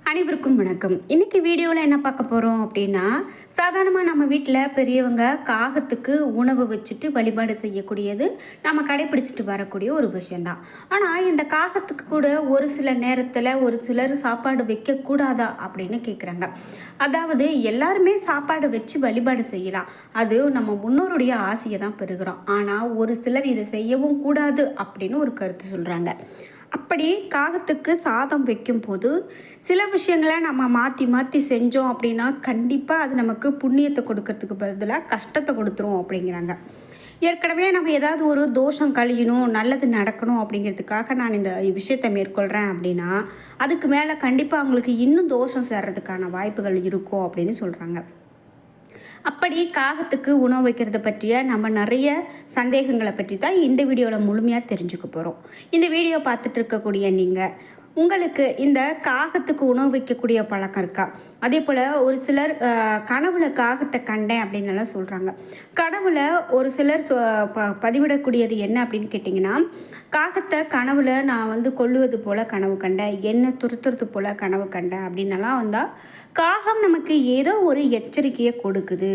அனைவருக்கும் வணக்கம். இன்னைக்கு வீடியோவில் என்ன பார்க்க போகிறோம் அப்படின்னா, சாதாரணமாக நம்ம வீட்டில் பெரியவங்க காகத்துக்கு உணவு வச்சுட்டு வழிபாடு செய்யக்கூடியது நம்ம கடைப்பிடிச்சிட்டு வரக்கூடிய ஒரு விஷயந்தான். ஆனால் இந்த காகத்துக்கு கூட ஒரு சில நேரத்தில் ஒரு சிலர் சாப்பாடு வைக்கக்கூடாதா அப்படின்னு கேட்குறாங்க. அதாவது எல்லாருமே சாப்பாடு வச்சு வழிபாடு செய்யலாம், அது நம்ம முன்னோருடைய ஆசையை தான் பெறுகிறோம். ஆனால் ஒரு சிலர் இதை செய்யவும் கூடாது அப்படின்னு ஒரு கருத்து சொல்கிறாங்க. அப்படி காகத்துக்கு சாதம் வைக்கும்போது சில விஷயங்களை நம்ம மாற்றி மாற்றி செஞ்சோம் அப்படின்னா கண்டிப்பாக அது நமக்கு புண்ணியத்தை கொடுக்கறதுக்கு பதிலாக கஷ்டத்தை கொடுத்துரும் அப்படிங்கிறாங்க. ஏற்கனவே நம்ம ஏதாவது ஒரு தோஷம் கழியணும், நல்லது நடக்கணும் அப்படிங்கிறதுக்காக நான் இந்த விஷயத்தை மேற்கொள்கிறேன் அப்படின்னா அதுக்கு மேலே கண்டிப்பாக அவங்களுக்கு இன்னும் தோஷம் சேர்றதுக்கான வாய்ப்புகள் இருக்கும் அப்படின்னு சொல்கிறாங்க. அப்படி காகத்துக்கு உணவு வைக்கிறத பற்றிய நம்ம நிறைய சந்தேகங்களை பற்றி தான் இந்த வீடியோவில் முழுமையாக தெரிஞ்சுக்க போகிறோம். இந்த வீடியோ பார்த்துட்டு இருக்கக்கூடிய நீங்கள், உங்களுக்கு இந்த காகத்துக்கு உணவு வைக்கக்கூடிய பழக்கம் இருக்கா? அதே போல் ஒரு சிலர் கனவுல காகத்தை கண்டேன் அப்படின்னுலாம் சொல்கிறாங்க. கனவுல ஒரு சிலர் பதிவிடக்கூடியது என்ன அப்படின்னு கேட்டிங்கன்னா, காகத்தை கனவுல நான் கொல்லுவது போல் கனவு கண்டேன், என்ன துருத்துறது போல் கனவு கண்டேன் அப்படின்னலாம் வந்தால் காகம் நமக்கு ஏதோ ஒரு எச்சரிக்கையை கொடுக்குது.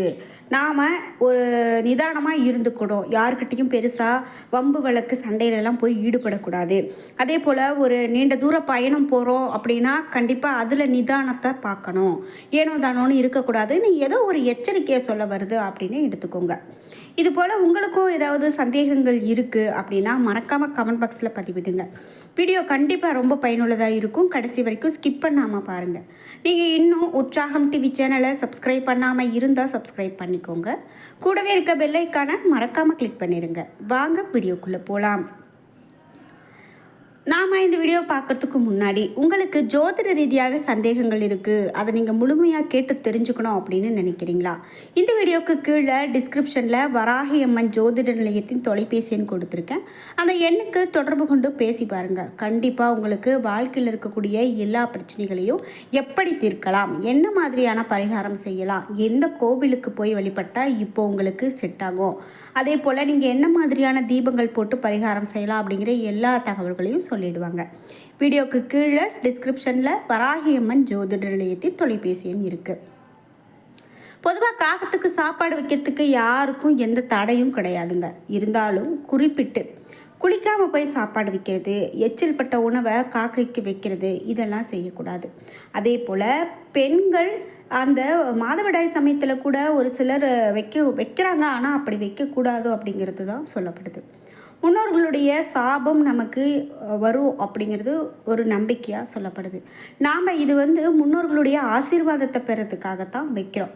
நாம் ஒரு நிதானமாக இருந்துக்கணும், யாருக்கிட்டையும் பெருசாக வம்பு வழக்கு சண்டையிலலாம் போய் ஈடுபடக்கூடாது. அதே போல் ஒரு நீண்ட தூர பயணம் போகிறோம் அப்படின்னா கண்டிப்பாக அதில் நிதானத்தை பார்க்கணும், ஏனோ தானோன்னு இருக்கக்கூடாதுன்னு ஏதோ ஒரு எச்சரிக்கையை சொல்ல வருது அப்படின்னு எடுத்துக்கோங்க. இது போல் உங்களுக்கும் ஏதாவது சந்தேகங்கள் இருக்குது அப்படின்னா மறக்காமல் கமெண்ட் பாக்ஸில் பதிவிடுங்க. வீடியோ கண்டிப்பாக ரொம்ப பயனுள்ளதாக இருக்கும். கடைசி வரைக்கும் ஸ்கிப் பண்ணாமல் பாருங்கள். நீங்கள் இன்னும் உற்சாகம் டிவி சேனலை சப்ஸ்கிரைப் பண்ணாமல் இருந்தால் சப்ஸ்கிரைப் பண்ணிக்கோங்க. கூடவே இருக்க பெல் ஐக்கானை மறக்காமல் கிளிக் பண்ணிடுங்க. வாங்க வீடியோக்குள்ளே போகலாம். நாம் இந்த வீடியோ பார்க்குறதுக்கு முன்னாடி உங்களுக்கு ஜோதிட ரீதியாக சந்தேகங்கள் இருக்குது, அதை நீங்கள் முழுமையாக கேட்டு தெரிஞ்சுக்கணும் அப்படின்னு நினைக்கிறீங்களா? இந்த வீடியோவுக்கு கீழே டிஸ்கிரிப்ஷனில் வராகி அம்மன் ஜோதிட நிலையத்தின் தொலைபேசி எண் கொடுத்துருக்கேன். அந்த எண்ணுக்கு தொடர்பு கொண்டு பேசி பாருங்கள். கண்டிப்பாக உங்களுக்கு வாழ்க்கையில் இருக்கக்கூடிய எல்லா பிரச்சனைகளையும் எப்படி தீர்க்கலாம், என்ன மாதிரியான பரிகாரம் செய்யலாம், எந்த கோவிலுக்கு போய் வழிபட்டால் இப்போ உங்களுக்கு செட் ஆகும், அதே போல் நீங்கள் என்ன மாதிரியான தீபங்கள் போட்டு பரிகாரம் செய்யலாம் அப்படிங்கிற எல்லா தகவல்களையும் சொல்லிடுவாங்க. வீடியோக்கு கீழே டிஸ்கிரிப்ஷனில் வராகி அம்மன் ஜோதிட நிலையத்தின் தொலைபேசி எண் இருக்குது. பொதுவாக காகத்துக்கு சாப்பாடு வைக்கிறதுக்கு யாருக்கும் எந்த தடையும் கிடையாதுங்க. இருந்தாலும் குறிப்பிட்டு குளிக்காமல் போய் சாப்பாடு வைக்கிறது, எச்சில் பட்ட உணவை காக்கைக்கு வைக்கிறது, இதெல்லாம் செய்யக்கூடாது. அதே போல் பெண்கள் அந்த மாதவிடாய் சமயத்தில் கூட ஒரு சிலர் வைக்கிறாங்க, ஆனால் அப்படி வைக்கக்கூடாது அப்படிங்கிறது தான் சொல்லப்படுது. முன்னோர்களுடைய சாபம் நமக்கு வரும் அப்படிங்கிறது ஒரு நம்பிக்கையாக சொல்லப்படுது. நாம் இது முன்னோர்களுடைய ஆசீர்வாதத்தை பெறதுக்காகத்தான் வைக்கிறோம்.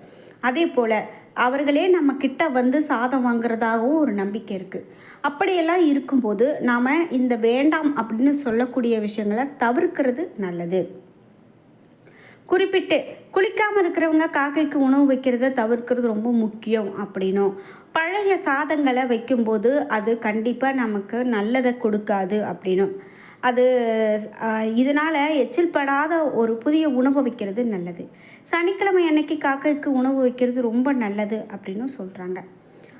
அதே போல் அவர்களே நம்ம கிட்ட சாதம் வாங்குறதாகவும் ஒரு நம்பிக்கை இருக்குது. அப்படியெல்லாம் இருக்கும்போது நாம் இந்த வேண்டாம் அப்படின்னு சொல்லக்கூடிய விஷயங்களை தவிர்க்கிறது நல்லது. குறிப்பிட்டு குளிக்காமல் இருக்கிறவங்க காக்கைக்கு உணவு வைக்கிறத தவிர்க்கிறது ரொம்ப முக்கியம் அப்படின்னும், பழைய சாதங்களை வைக்கும்போது அது கண்டிப்பாக நமக்கு நல்லதை கொடுக்காது அப்படின்னும், அது இதனால் எச்சில் படாத ஒரு புதிய உணவை வைக்கிறது நல்லது. சனிக்கிழமை அன்னைக்கு காக்கைக்கு உணவு வைக்கிறது ரொம்ப நல்லது அப்படின்னு சொல்கிறாங்க.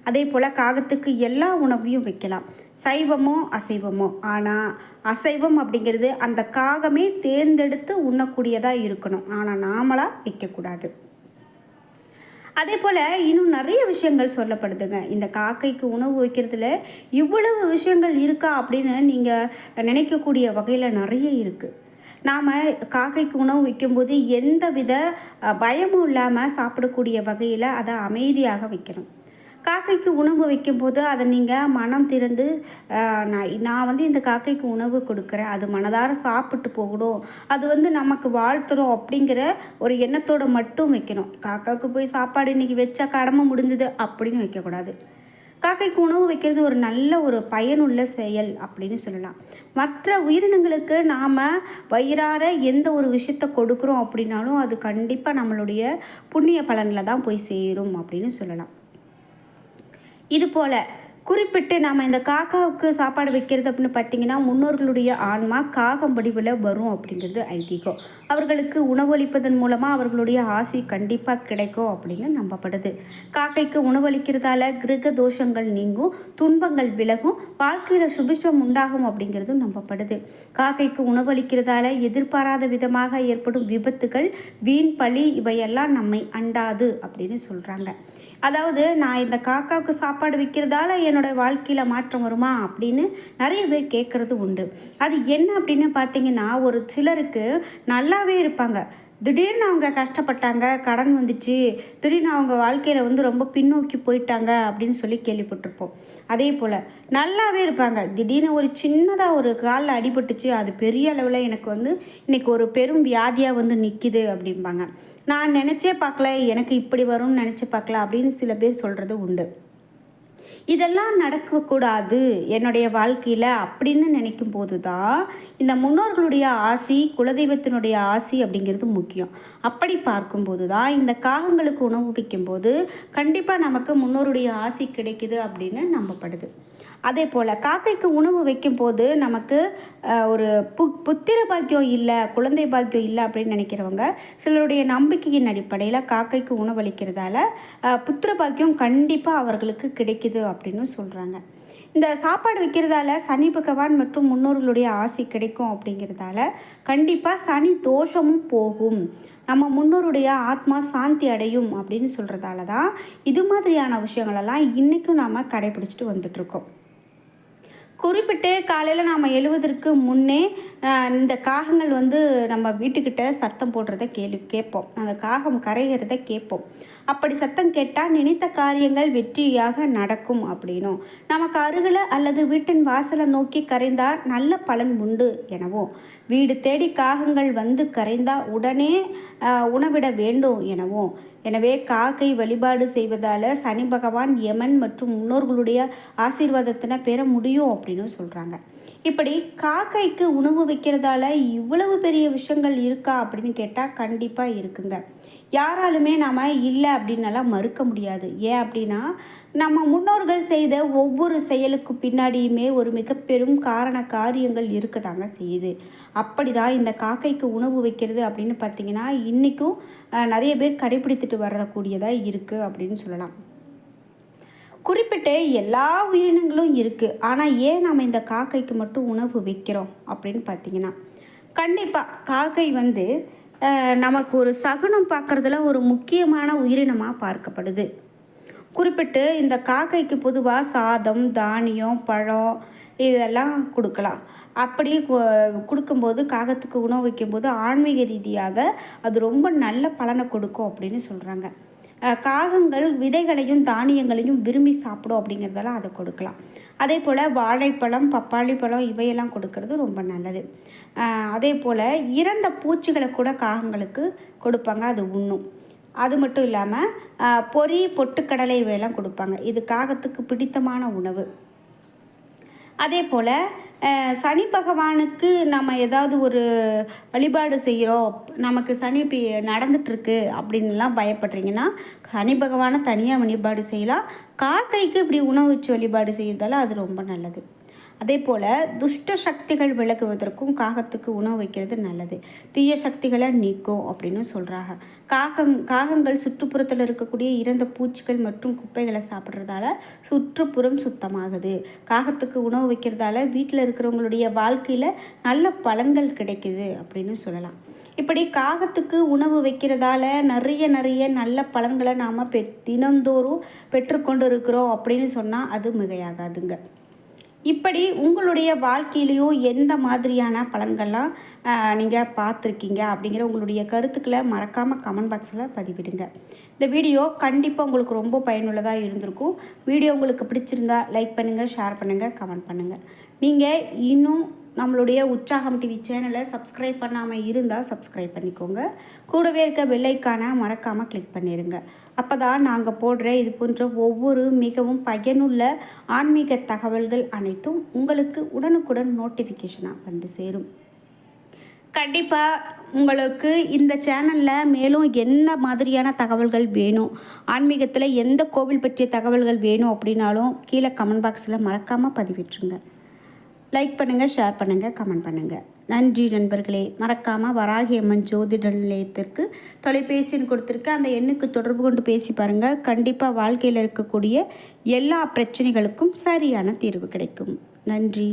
அதே போல் காகத்துக்கு எல்லா உணவையும் வைக்கலாம், சைவமோ அசைவமோ. ஆனால் அசைவம் அப்படிங்கிறது அந்த காகமே தேர்ந்தெடுத்து உண்ணக்கூடியதாக இருக்கணும், ஆனால் நாமளாக வைக்கக்கூடாது. அதே போல் இன்னும் நிறைய விஷயங்கள் சொல்லப்படுதுங்க. இந்த காக்கைக்கு உணவு வைக்கிறதுல இவ்வளவு விஷயங்கள் இருக்கா அப்படின்னு நீங்கள் நினைக்கக்கூடிய வகையில் நிறைய இருக்குது. நாம் காக்கைக்கு உணவு வைக்கும்போது எந்த வித பயமும் இல்லாமல் சாப்பிடக்கூடிய வகையில் அதை அமைதியாக வைக்கணும். காக்கைக்கு உணவு வைக்கும்போது அதை நீங்கள் மனம் திறந்து நான் இந்த காக்கைக்கு உணவு கொடுக்குறேன், அது மனதார சாப்பிட்டு போகணும், அது நமக்கு வாழ்த்துறோம் அப்படிங்கிற ஒரு எண்ணத்தோடு மட்டும் வைக்கணும். காக்காவுக்கு போய் சாப்பாடு இன்றைக்கி வச்சா கடமை முடிஞ்சுது அப்படின்னு வைக்கக்கூடாது. காக்கைக்கு உணவு வைக்கிறது ஒரு நல்ல ஒரு பயனுள்ள செயல் அப்படின்னு சொல்லலாம். மற்ற உயிரினங்களுக்கு நாம் வயிறார எந்த ஒரு விஷயத்தை கொடுக்குறோம் அப்படின்னாலும் அது கண்டிப்பாக நம்மளுடைய புண்ணிய பலனில் தான் போய் சேரும் அப்படின்னு சொல்லலாம். இது போல் குறிப்பிட்டு நாம் இந்த காக்காவுக்கு சாப்பாடு வைக்கிறது அப்படின்னு பார்த்திங்கன்னா, முன்னோர்களுடைய ஆன்மா காகம் வடிவில் வரும் அப்படிங்கிறது ஐதீகம். அவர்களுக்கு உணவளிப்பதன் மூலமாக அவர்களுடைய ஆசி கண்டிப்பாக கிடைக்கும் அப்படின்னு நம்பப்படுது. காக்கைக்கு உணவளிக்கிறதால கிரக தோஷங்கள் நீங்கும், துன்பங்கள் விலகும், வாழ்க்கையில் சுபிஷம் உண்டாகும் அப்படிங்கிறதும் நம்பப்படுது. காக்கைக்கு உணவளிக்கிறதால எதிர்பாராத விதமாக ஏற்படும் விபத்துகள், வீண் பழி இவையெல்லாம் நம்மை அண்டாது அப்படின்னு சொல்கிறாங்க. அதாவது நான் இந்த காக்காவுக்கு சாப்பாடு வைக்கிறதால என்னோடய வாழ்க்கையில் மாற்றம் வருமா அப்படின்னு நிறைய பேர் கேட்குறது உண்டு. அது என்ன அப்படின்னு பார்த்தீங்கன்னா, ஒரு சிலருக்கு நல்லாவே இருப்பாங்க, திடீர்னு அவங்க கஷ்டப்பட்டாங்க, கடன் வந்துச்சு, திடீர்னு அவங்க வாழ்க்கையில் ரொம்ப பின்னோக்கி போயிட்டாங்க அப்படின்னு சொல்லி கேள்விப்பட்டிருப்போம். அதே போல் நல்லாவே இருப்பாங்க, திடீர்னு ஒரு சின்னதாக ஒரு காலில் அடிபட்டுச்சு, அது பெரிய அளவில் எனக்கு இன்றைக்கி ஒரு பெரும் வியாதியாக நிற்கிது அப்படிம்பாங்க. நான் நினச்சே பார்க்கல, எனக்கு இப்படி வரும்னு நினச்சி பார்க்கல அப்படின்னு சில பேர் சொல்கிறது உண்டு. இதெல்லாம் நடக்கக்கூடாது என்னுடைய வாழ்க்கையில் அப்படின்னு நினைக்கும் போது தான் இந்த முன்னோர்களுடைய ஆசி, குலதெய்வத்தினுடைய ஆசி அப்படிங்கிறது முக்கியம். அப்படி பார்க்கும்போது தான் இந்த காகங்களுக்கு உணவு வைக்கும்போது கண்டிப்பாக நமக்கு முன்னோருடைய ஆசி கிடைக்குது அப்படின்னு நம்பப்படுது. அதே போல் காக்கைக்கு உணவு வைக்கும்போது நமக்கு ஒரு புத்திர பாக்கியம் இல்லை, குழந்தை பாக்கியம் இல்லை அப்படின்னு நினைக்கிறவங்க சிலருடைய நம்பிக்கையின் அடிப்படையில் காக்கைக்கு உணவளிக்கிறதால புத்திர பாக்கியம் கண்டிப்பாக அவர்களுக்கு கிடைக்குது அப்படின்னு சொல்கிறாங்க. இந்த சாப்பாடு வைக்கிறதால சனி பகவான் மற்றும் முன்னோர்களுடைய ஆசி கிடைக்கும் அப்படிங்கிறதால கண்டிப்பாக சனி தோஷமும் போகும், நம்ம முன்னோருடைய ஆத்மா சாந்தி அடையும் அப்படின்னு சொல்கிறதால தான் இது மாதிரியான விஷயங்களெல்லாம் இன்றைக்கும் நாம் கடைபிடிச்சிட்டு வந்துட்ருக்கோம். குறிப்பிட்டு காலையில் நாம் எழுவதற்கு முன்னே இந்த காகங்கள் நம்ம வீட்டுக்கிட்ட சத்தம் போடுறத கேட்போம், அந்த காகம் கரைகிறத கேட்போம். அப்படி சத்தம் கேட்டால் நினைத்த காரியங்கள் வெற்றியாக நடக்கும் அப்படின்னும், நமக்கு அருகில் அல்லது வீட்டின் வாசலை நோக்கி கரைந்தால் நல்ல பலன் உண்டு எனவும், வீடு தேடி காகங்கள் கரைந்தால் உடனே உணவிட வேண்டும் எனவும், எனவே காக்கை வழிபாடு செய்வதால் சனி பகவான், யமன் மற்றும் முன்னோர்களுடைய ஆசீர்வாதத்தினை பெற முடியும் அப்படின்னு சொல்கிறாங்க. இப்படி காக்கைக்கு உணவு வைக்கிறதால இவ்வளவு பெரிய விஷயங்கள் இருக்கா அப்படின்னு கேட்டால் கண்டிப்பாக இருக்குங்க. யாராலுமே நாம் இல்லை அப்படின்னலாம் மறுக்க முடியாது. ஏன் அப்படின்னா, நம்ம முன்னோர்கள் செய்த ஒவ்வொரு செயலுக்கு பின்னாடியுமே ஒரு மிக பெரும் காரண காரியங்கள் இருக்கதாங்க செய்யுது. அப்படி தான் இந்த காக்கைக்கு உணவு வைக்கிறது அப்படின்னு பார்த்திங்கன்னா இன்றைக்கும் நிறைய பேர் கடைபிடித்துட்டு வரக்கூடியதாக இருக்குது அப்படின்னு சொல்லலாம். குறிப்பிட்டு எல்லா உயிரினங்களும் இருக்குது, ஆனால் ஏன் நம்ம இந்த காக்கைக்கு மட்டும் உணவு வைக்கிறோம் அப்படின்னு பார்த்திங்கன்னா, கண்டிப்பாக காக்கை நமக்கு ஒரு சகுனம் பார்க்குறதுல ஒரு முக்கியமான உயிரினமாக பார்க்கப்படுது. குறிப்பிட்டு இந்த காக்கைக்கு பொதுவாக சாதம், தானியம், பழம் இதெல்லாம் கொடுக்கலாம். அப்படி கொடுக்கும்போது, காகத்துக்கு உணவு வைக்கும்போது ஆன்மீக ரீதியாக அது ரொம்ப நல்ல பலனை கொடுக்கும் அப்படின்னு சொல்கிறாங்க. காகங்கள் விதைகளையும் தானியங்களையும் விரும்பி சாப்பிடும் அப்படிங்கிறதெல்லாம் அதை கொடுக்கலாம். அதே போல் வாழைப்பழம், பப்பாளி பழம் இவையெல்லாம் கொடுக்கறது ரொம்ப நல்லது. அதே போல் இறந்த பூச்சிகளை கூட காகங்களுக்கு கொடுப்பாங்க, அது உண்ணும். அது மட்டும் இல்லாமல் பொரி, பொட்டுக்கடலை இவையெல்லாம் கொடுப்பாங்க, இது காகத்துக்கு பிடித்தமான உணவு. அதே போல் சனி பகவானுக்கு நம்ம ஏதாவது ஒரு வழிபாடு செய்கிறோம், நமக்கு சனி நடந்துட்டுருக்கு அப்படின்லாம் பயப்படுறீங்கன்னா சனி பகவானை தனியாக வழிபாடு செய்யலாம். காக்கைக்கு இப்படி உணவு வச்சு வழிபாடு செய்கிறதால அது ரொம்ப நல்லது. அதே போல் துஷ்ட சக்திகள் விலகுவதற்கும் காகத்துக்கு உணவு வைக்கிறது நல்லது, தீய சக்திகளை நீக்கும் அப்படின்னு சொல்கிறாங்க. காகங்கள் சுற்றுப்புறத்தில் இருக்கக்கூடிய இறந்த பூச்சிகள் மற்றும் குப்பைகளை சாப்பிட்றதால சுற்றுப்புறம் சுத்தமாகுது. காகத்துக்கு உணவு வைக்கிறதால வீட்டில் இருக்கிறவங்களுடைய வாழ்க்கையில் நல்ல பலன்கள் கிடைக்குது அப்படின்னு சொல்லலாம். இப்படி காகத்துக்கு உணவு வைக்கிறதால நிறைய நல்ல பலன்களை நாம் தினந்தோறும் பெற்றுக்கொண்டு இருக்கிறோம் அப்படின்னு சொன்னால் அது மிகையாகாதுங்க. இப்படி உங்களுடைய வாழ்க்கையிலையும் எந்த மாதிரியான பலன்கள்லாம் நீங்கள் பார்த்துருக்கீங்க அப்படிங்கிற உங்களுடைய கருத்துக்களை மறக்காமல் கமெண்ட் பாக்ஸில் பதிவிடுங்க. இந்த வீடியோ கண்டிப்பாக உங்களுக்கு ரொம்ப பயனுள்ளதாக இருந்திருக்கும். வீடியோ உங்களுக்கு பிடிச்சிருந்தா லைக் பண்ணுங்கள், ஷேர் பண்ணுங்கள், கமெண்ட் பண்ணுங்கள். நீங்கள் இன்னும் நம்மளுடைய உற்சாகம் டிவி சேனலை சப்ஸ்கிரைப் பண்ணாமல் இருந்தால் சப்ஸ்கிரைப் பண்ணிக்கோங்க. கூடவே இருக்க பெல்லைக்கான மறக்காமல் கிளிக் பண்ணிடுங்க. அப்போ தான் நாங்கள் போடுற இது போன்ற ஒவ்வொரு மிகவும் பயனுள்ள ஆன்மீக தகவல்கள் அனைத்தும் உங்களுக்கு உடனுக்குடன் நோட்டிஃபிகேஷனாக சேரும். கண்டிப்பாக உங்களுக்கு இந்த சேனலில் மேலும் என்ன மாதிரியான தகவல்கள் வேணும், ஆன்மீகத்தில் எந்த கோவில் பற்றிய தகவல்கள் வேணும் அப்படின்னாலும் கீழே கமெண்ட் பாக்ஸில் மறக்காமல் பதிவிட்டுருங்க. லைக் பண்ணுங்கள், ஷேர் பண்ணுங்கள், கமெண்ட் பண்ணுங்கள். நன்றி நண்பர்களே. மறக்காமல் வராகி அம்மன் ஜோதிட நிலையத்திற்கு தொலைபேசி எண் கொடுத்துருக்க அந்த எண்ணுக்கு தொடர்பு கொண்டு பேசி பாருங்கள். கண்டிப்பாக வாழ்க்கையில் இருக்கக்கூடிய எல்லா பிரச்சனைகளுக்கும் சரியான தீர்வு கிடைக்கும். நன்றி.